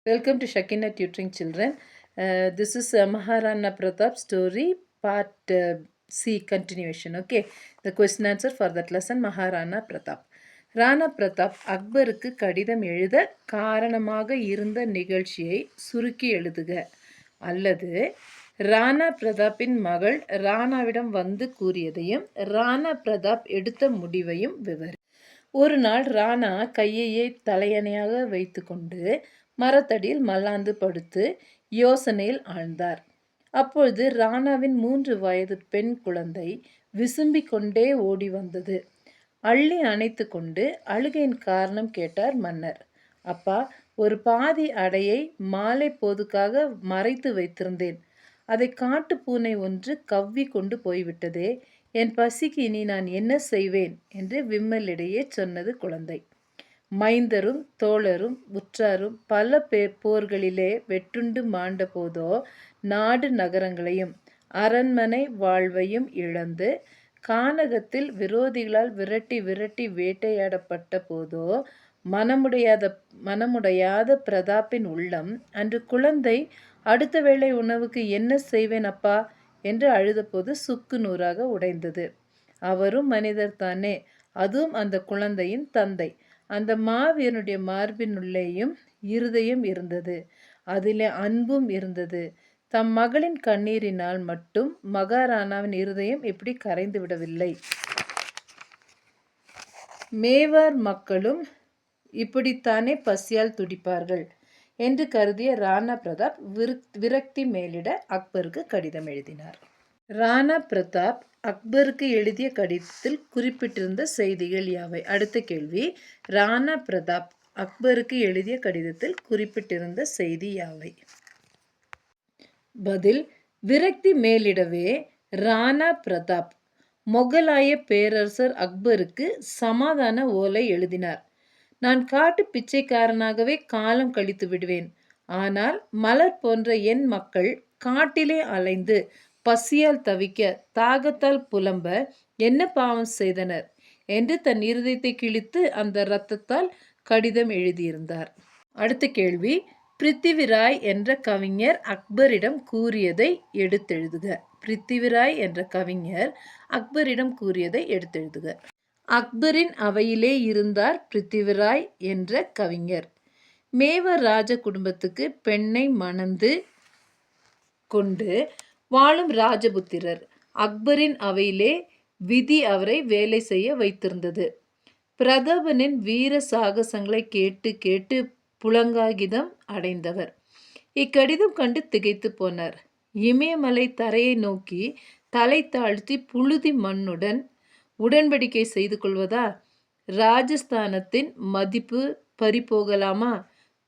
Welcome to Shakina Tutoring Children. This is Maharana Pratap story part C continuation. Okay, the question answer for that lesson Maharana Pratap. Rana Pratap அக்பருக்கு கடிதம் எழுத காரணமாக இருந்த நிகழ்ச்சியை சுருக்கி எழுதுக. அல்லது ராணா பிரதாப்பின் மகள் ராணாவிடம் வந்து கூறியதையும் ராணா பிரதாப் எடுத்த முடிவையும் விவரி. ஒரு நாள் ராணா கையையை தலையணையாக வைத்துக்கொண்டு மரத்தடியில் மல்லாந்து படுத்து யோசனையில் ஆழ்ந்தார். அப்பொழுது ராணாவின் 3 வயது பெண் குழந்தை விசும்பிக் கொண்டே ஓடி வந்தது. அள்ளி அணைத்து கொண்டு அழுகையின் காரணம் கேட்டார் மன்னர். அப்பா, ஒரு பாதி அடையை மாலை போதுக்காக மறைத்து வைத்திருந்தேன். அதை காட்டு பூனை ஒன்று கவ்வி கொண்டு போய்விட்டதே. என் பசிக்கு இனி நான் என்ன செய்வேன் என்று விம்மலிடையே சொன்னது குழந்தை. மைந்தரும் தோழரும் உற்றாரும் பல போர்களிலே வெட்டுண்டு மாண்ட போதோ நாடு நகரங்களையும் அரண்மனை வாழ்வையும் இழந்து கானகத்தில் விரோதிகளால் விரட்டி விரட்டி வேட்டையாடப்பட்ட போதோ மனமுடையாத பிரதாப்பின் உள்ளம் அன்று குழந்தை அடுத்த வேளை உணவுக்கு என்ன செய்வேன் அப்பா என்று அழுதபோது சுக்கு நூறாக உடைந்தது. அவரும் மனிதர் தானே, அதுவும் அந்த குழந்தையின் தந்தை. அந்த மாவீரனுடைய மார்பினுள்ளேயும் இருதயம் இருந்தது, அதிலே அன்பும் இருந்தது. தம் மகளின் கண்ணீரினால் மட்டும் மகாராணாவின் இருதயம் இப்படி கரைந்து விடவில்லை. மேவார் மக்களும் இப்படித்தானே பசியால் துடிப்பார்கள் என்று கருதிய ராணா பிரதாப் விரக்தி மேலிட அக்பருக்கு கடிதம் எழுதினார். ராணா பிரதாப் அக்பருக்கு எழுதிய கடிதத்தில் குறிப்பிட்டிருந்த செய்திகள் யாவை? அடுத்த கேள்வி, ராணா பிரதாப் அக்பருக்கு எழுதிய கடிதத்தில் குறிப்பிட்டிருந்த செய்தி யாவை? பதில், விரக்தி மேலிடவே ராணா பிரதாப் மொகலாய பேரரசர் அக்பருக்கு சமாதான ஓலை எழுதினார். நான் காட்டு பிச்சைக்காரனாகவே காலம் கழித்து விடுவேன். ஆனால் மலர் போன்ற என் மக்கள் காட்டிலே அலைந்து பசியால் தவிக்க தாகத்தால் புலம்ப என்ன பாவம் செய்தனர் என்று தன் இருதயத்தை கிழித்து அந்த இரத்தத்தால் கடிதம் எழுதியிருந்தார். அடுத்த கேள்வி, பிருத்திவிராய் என்ற கவிஞர் அக்பரிடம் கூறியதை எடுத்தெழுதுக. பிருத்திவிராய் என்ற கவிஞர் அக்பரிடம் கூறியதை எடுத்தெழுதுக. அக்பரின் அவையிலே இருந்தார் பிருத்திவிராய் என்ற கவிஞர். மேவர் ராஜ குடும்பத்துக்கு பெண்ணை மணந்து கொண்டு வாழும் ராஜபுத்திரர். அக்பரின் அவையிலே விதி அவரை வேலை செய்ய வைத்திருந்தது. பிரதாபனின் வீர சாகசங்களை கேட்டு கேட்டு புலங்காகிதம் அடைந்தவர். இக்கடிதம் கண்டு திகைத்து போனார். இமயமலை தரையை நோக்கி தலை தாழ்த்தி புழுதி மண்ணுடன் உடன்படிக்கை செய்து கொள்வதா? ராஜஸ்தானத்தின் மதிப்பு பறிபோகலாமா?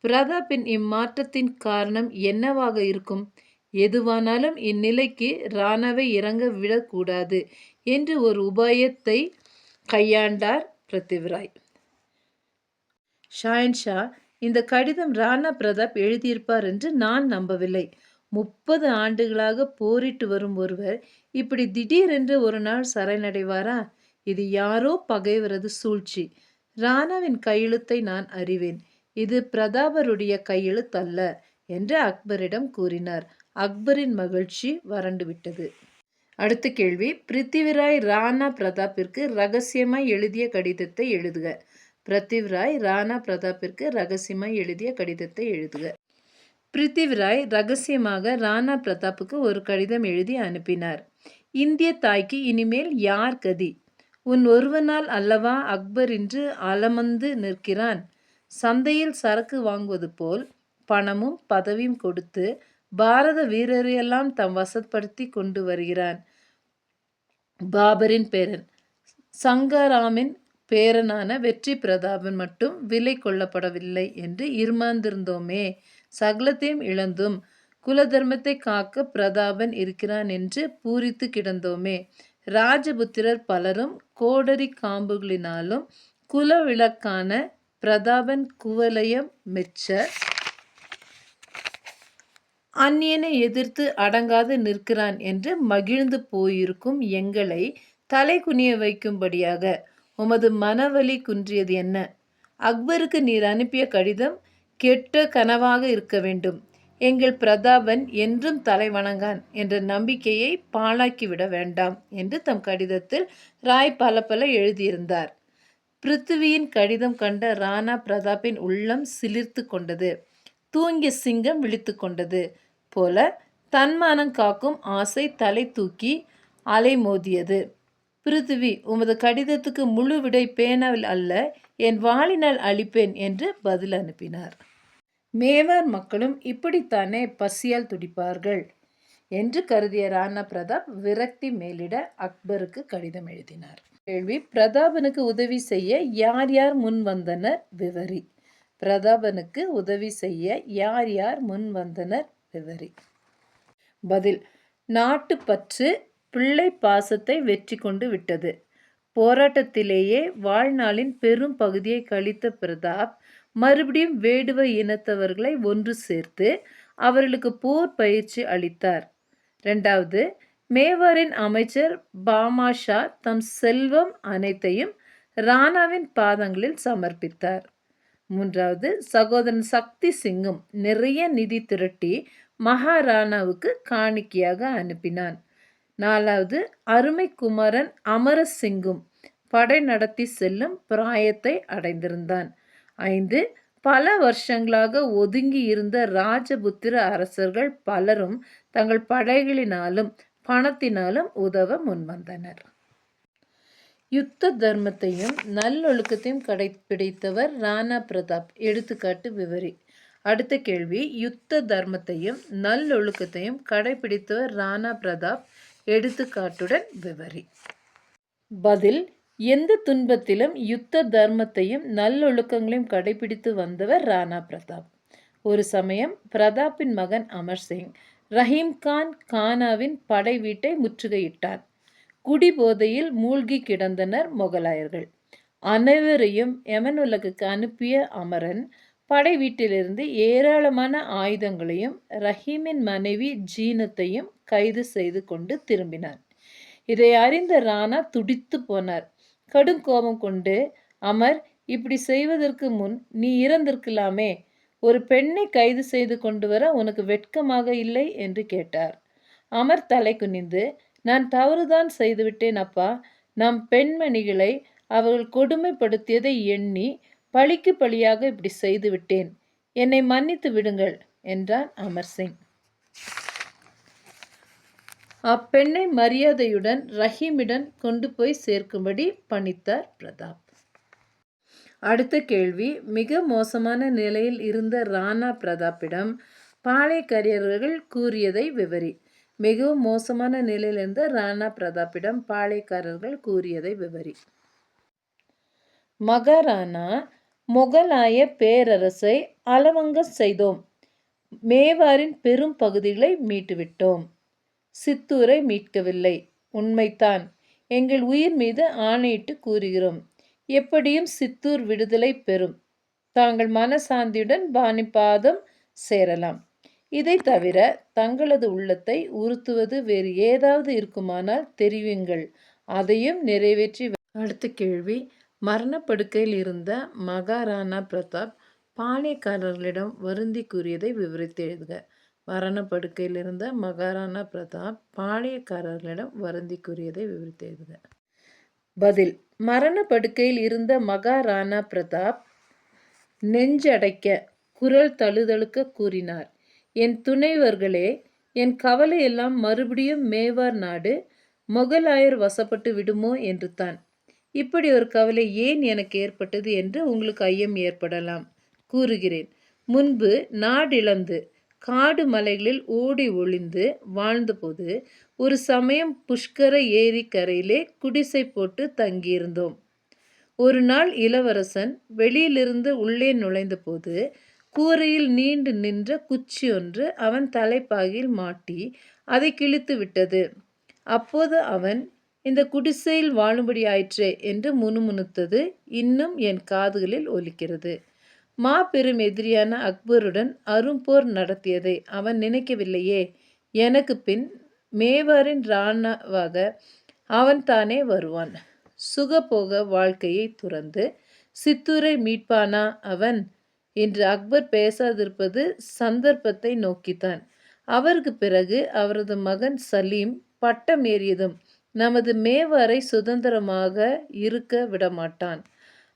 பிரதாப்பின் இம்மாற்றத்தின் காரணம் என்னவாக இருக்கும்? எதுவானாலும் இந்நிலைக்கு ராணாவை இறங்க விடக்கூடாது என்று ஒரு உபாயத்தை கையாண்டார் பிருத்திவிராய். ஷாஹன்ஷா, இந்த கடிதம் ராணா பிரதாப் எழுதியிருப்பார் என்று நான் நம்பவில்லை. 30 ஆண்டுகளாக போரிட்டு வரும் ஒருவர் இப்படி திடீரென்று ஒரு நாள் சரணடைவாரா? இது யாரோ பகைவரது சூழ்ச்சி. ராணாவின் கையெழுத்தை நான் அறிவேன். இது பிரதாபருடைய கையெழுத்தல்ல என்று அக்பரிடம் கூறினார். அக்பரின் மகிழ்ச்சி வறண்டுவிட்டது. அடுத்த கேள்வி, பிருத்திவிராய் ராணா பிரதாப்பிற்கு ரகசியமாய் எழுதிய கடிதத்தை எழுதுக. பிருத்திவிராய் ராணா பிரதாப்பிற்கு ரகசியமாய் எழுதிய கடிதத்தை எழுதுக. பிருத்திவிராய் ரகசியமாக ராணா பிரதாப்புக்கு ஒரு கடிதம் எழுதி அனுப்பினார். இந்திய தாய்க்கு இனிமேல் யார் கதி? உன் ஒருவனால் அல்லவா அக்பர் இன்று அலமந்து நிற்கிறான். சந்தையில் சரக்கு வாங்குவது போல் பணமும் பதவியும் கொடுத்து பாரத வீரரையெல்லாம் தம் வசப்படுத்தி கொண்டு வருகிறான். பாபரின் பேரன் சங்காராமின் பேரனான வெற்றி பிரதாபன் மட்டும் விலை கொள்ளப்படவில்லை என்று இருமாந்திருந்தோமே. சகலத்தையும் இழந்தும் குலதர்மத்தை காக்க பிரதாபன் இருக்கிறான் என்று பூரித்து கிடந்தோமே. ராஜபுத்திரர் பலரும் கோடரி காம்புகளினாலும் குலவிளக்கான பிரதாபன் குவலயம் மெச்ச அந்நியனை எதிர்த்து அடங்காது நிற்கிறான் என்று மகிழ்ந்து போயிருக்கும் எங்களை தலை குனிய வைக்கும்படியாக உமது மனவலி குன்றியது என்ன? அக்பருக்கு நீர் அனுப்பிய கடிதம் கெட்ட கனவாக இருக்க வேண்டும். எங்கள் பிரதாபன் என்றும் தலை வணங்கான் என்ற நம்பிக்கையை பாழாக்கிவிட வேண்டாம் என்று தம் கடிதத்தில் ராய் பல பல எழுதியிருந்தார். பிருத்திவியின் கடிதம் கண்ட ராணா பிரதாப்பின் உள்ளம் சிலிர்த்து கொண்டது. தூங்கிய சிங்கம் விழித்து கொண்டது போல தன்மானம் காக்கும் ஆசை தலை தூக்கி அலைமோதியது. பிருத்திவி, உமது கடிதத்துக்கு முழு விடை பேனாவில் அல்ல, என் வாளினால் அளிப்பேன் என்று பதில் அனுப்பினார். மேவார் மக்களும் இப்படித்தானே பசியால் துடிப்பார்கள் என்று கருதிய ராணா பிரதாப் விரக்தி மேலிட அக்பருக்கு கடிதம் எழுதினார். கேள்வி: பிரதாபனுக்கு உதவி செய்ய யார் யார் முன் வந்தனர் விவரி. பிரதாபனுக்கு உதவி செய்ய யார் யார் முன் வந்தனர் விவரி. பதில்: நாட்டுப்பற்று பிள்ளை பாசத்தை வெற்றி கொண்டு விட்டது. போராட்டத்திலேயே வாழ்நாளின் பெரும் பகுதியை கழித்த பிரதாப் மறுபடியும் வேடுவ இனத்தவர்களை ஒன்று சேர்த்து அவர்களுக்கு போர் பயிற்சி அளித்தார். 2வது, மேவாரின் அமைச்சர் பாமாஷா தம் செல்வம் அனைத்தையும் ராணாவின் பாதங்களில் சமர்ப்பித்தார். 3வது, சகோதரன் சக்தி சிங்கும் நிறைய நிதி திரட்டி மகாராணாவுக்கு காணிக்கையாக அனுப்பினான். 4வது, அருமை குமரன் அமர சிங்கும் படை நடத்தி செல்லும் பிராயத்தை அடைந்திருந்தான். 5, பல வருஷங்களாக ஒதுங்கி இருந்த ராஜபுத்திர அரசர்கள் பலரும் தங்கள் படைகளினாலும் பணத்தினாலும் உதவ முன்வந்தனர். யுத்த தர்மத்தையும் நல்லொழுக்கத்தையும் கடைபிடித்தவர் ராணா பிரதாப். எடுத்துக்காட்டு விவரி. அடுத்த கேள்வி: யுத்த தர்மத்தையும் நல்லொழுக்கத்தையும் கடைபிடித்தவர் ராணா பிரதாப். எடுத்துக்காட்டுடன் விவரி. பதில்: எந்த துன்பத்திலும் யுத்த தர்மத்தையும் நல்லொழுக்கங்களையும் கடைபிடித்து வந்தவர் ராணா பிரதாப். ஒரு சமயம் பிரதாப்பின் மகன் அமர் சிங் ரஹீம்கான் கானாவின் படை வீட்டை முற்றுகையிட்டான். குடிபோதையில் மூழ்கி கிடந்தனர் மொகலாயர்கள். அனைவரையும் யமனுலகுக்கு அனுப்பிய அமரன் படை வீட்டிலிருந்து ஏராளமான ஆயுதங்களையும் ரஹீமின் மனைவி ஜீனத்தையும் கைது செய்து கொண்டு திரும்பினான். இதை அறிந்த ராணா துடித்து போனார். கடும் கோபம் கொண்டு, அமர், இப்படி செய்வதற்கு முன் நீ இறந்திருக்கலாமே. ஒரு பெண்ணை கைது செய்து கொண்டு வர உனக்கு வெட்கமாக இல்லை என்று கேட்டார். அமர் தலை குனிந்து, நான் தவறுதான் செய்துவிட்டேன் அப்பா. நம் பெண்மணிகளை அவர்கள் கொடுமைப்படுத்தியதை எண்ணி பழிக்கு பழியாக இப்படி செய்துவிட்டேன். என்னை மன்னித்து விடுங்கள் என்றான் அமர் சிங். அப்பெண்ணை மரியாதையுடன் ரஹீமிடம் கொண்டு போய் சேர்க்கும்படி பணித்தார் பிரதாப். அடுத்த கேள்வி: மிக மோசமான நிலையில் இருந்த ராணா பிரதாப்பிடம் பாளையக்காரர்கள் கூறியதை விவரி. மிகவும் மோசமான நிலையில் இருந்த ராணா பிரதாப்பிடம் பாளையக்காரர்கள் கூறியதை விவரி. மகாராணா, முகலாய பேரரசை அலவங்கம் செய்தோம். மேவாரின் பெரும் பகுதிகளை மீட்டுவிட்டோம். சித்தூரை மீட்கவில்லை. உண்மைதான். எங்கள் உயிர் மீது ஆணையிட்டு கூறுகிறோம். எப்படியும் சித்தூர் விடுதலை பெறும். தாங்கள் மனசாந்தியுடன் பாணிபாதம் சேரலாம். இதை தவிர தங்களது உள்ளத்தை உறுத்துவது வேறு ஏதாவது இருக்குமானால் தெரிவியுங்கள். அதையும் நிறைவேற்றி. அடுத்த கேள்வி: மரணப்படுக்கையில் இருந்த மகாராணா பிரதாப் பாளையக்காரர்களிடம் வருந்தி கூறியதை விவரித்து எழுதுக. மரணப்படுக்கையில் இருந்த மகாராணா பிரதாப் பாளையக்காரர்களிடம் வருந்தி கூறியதை விவரித்து எழுதுக. பதில்: மரணப்படுக்கையில் இருந்த மகாராணா பிரதாப் நெஞ்சடைக்க குரல் தழுதழுக்க கூறினார். என் துணைவர்களே, என் கவலையெல்லாம் மறுபடியும் மேவார் நாடு மொகலாயர் வசப்பட்டு விடுமோ என்று தான். இப்படி ஒரு கவலை ஏன் எனக்கு ஏற்பட்டது என்று உங்களுக்கு ஐயம் ஏற்படலாம். கூறுகிறேன். முன்பு நாடிழந்து காடு மலைகளில் ஓடி ஒளிந்து வாழ்ந்தபோது ஒரு சமயம் புஷ்கர ஏரி கரையிலே குடிசை போட்டு தங்கியிருந்தோம். ஒரு நாள் இளவரசன் வெளியிலிருந்து உள்ளே நுழைந்தபோது கூரையில் நீண்டு நின்ற குச்சி ஒன்று அவன் தலைப்பாகையில் மாட்டி அதை கிழித்து விட்டது. அப்போது அவன், இந்த குடிசையில் வாழும்படி ஆயிற்றே என்று முணுமுணுத்தது இன்னும் என் காதுகளில் ஒலிக்கிறது. மாபெரும் எதிரியான அக்பருடன் அரும்போர் நடத்தியதை அவன் நினைக்கவில்லையே. எனக்கு பின் மேவாரின் இராணாவாக அவன் தானே வருவான். சுகபோக வாழ்க்கையை துறந்து சித்தூரை மீட்பானா அவன் இன்று அக்பர் பேசாதிருப்பது சந்தர்ப்பத்தை நோக்கித்தான். அவருக்கு பிறகு அவரது மகன் சலீம் பட்டம் ஏறியதும் நமது மேவாரை சுதந்திரமாக இருக்க விடமாட்டான்.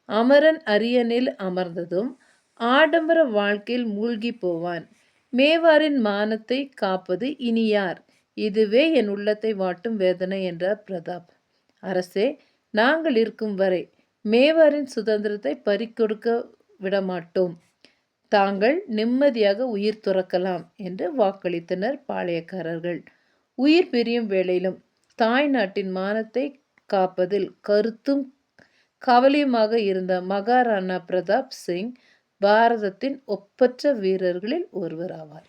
அமரன் அரியணில் அமர்ந்ததும் ஆடம்பர வாழ்க்கையில் மூழ்கி போவான். மேவாரின் மானத்தை காப்பது இனி யார்? இதுவே என் உள்ளத்தை வாட்டும் வேதனை என்றார் பிரதாப். அரசே, நாங்கள் இருக்கும் வரை மேவாரின் சுதந்திரத்தை பறிகொடுக்க விடமாட்டோம். தாங்கள் நிம்மதியாக உயிர் துறக்கலாம் என்று வாக்களித்தனர் பாளையக்காரர்கள். உயிர் பிரியும் வேளையிலும் தாய் நாட்டின் மானத்தை காப்பதில் கருத்தும் கவலையுமாக இருந்த மகாராணா பிரதாப் சிங் பாரதத்தின் ஒப்பற்ற வீரர்களில் ஒருவராவார்.